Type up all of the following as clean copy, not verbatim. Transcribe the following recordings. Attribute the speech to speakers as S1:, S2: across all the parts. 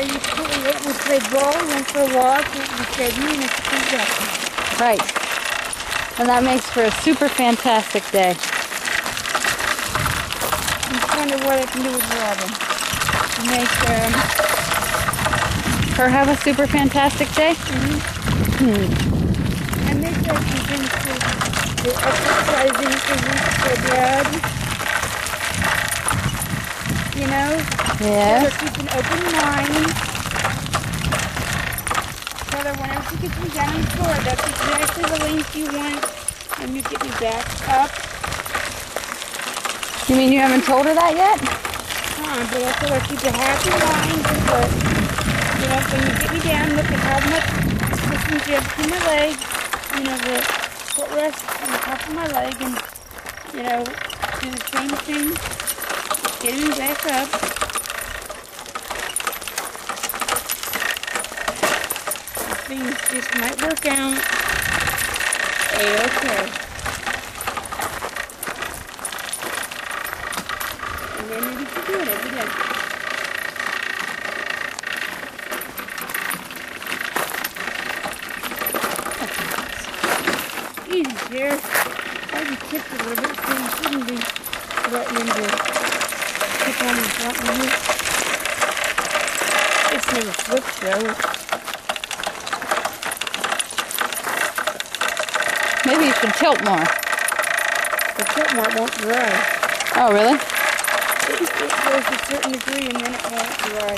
S1: you we played ball, went for a walk, we played minutes,
S2: Right. And that makes for a super fantastic day.
S1: I'm trying to what I can do with Robin. Make
S2: her have a super fantastic day?
S1: I make her something to exercising physique for Dad. You know?
S2: Yeah.
S1: So keep an open mind. So that whenever she gets me down on the floor, that's exactly the length you want, and you get me back up.
S2: You mean you haven't told her that yet?
S1: But I told her keep a happy mind, but you know, when you get me down, look at how much distance you have between my legs, you know, the footrest on the top of my leg, and you know, do the same thing, get me back up. Things just might work out. A-okay. And then maybe you can do it every day. Easy, Sarah. I'll be tipped a little bit, so you shouldn't be letting him to tip on the front of you. It's never flipped, though.
S2: Maybe you should tilt more.
S1: The tilt mark won't dry.
S2: Oh, really?
S1: It goes to a certain degree and then it won't dry.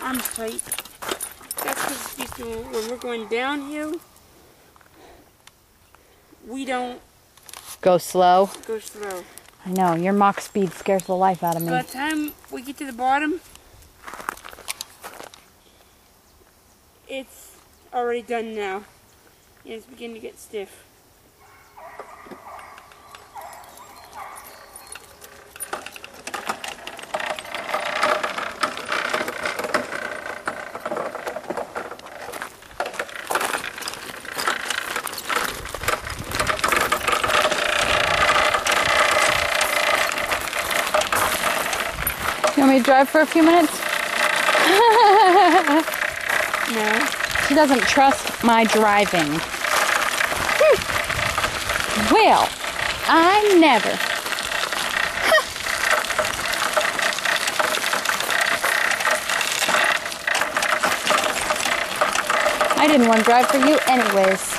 S1: I'm tight. That's because when we're going downhill, we don't
S2: Go slow.
S1: go slow.
S2: I know, your Mach speed scares the life out of me.
S1: By the time we get to the bottom, it's already done now. And it's beginning to get stiff.
S2: You want me to drive for a few minutes?
S1: No.
S2: She doesn't trust my driving. Well, I never. I didn't want to drive for you anyways.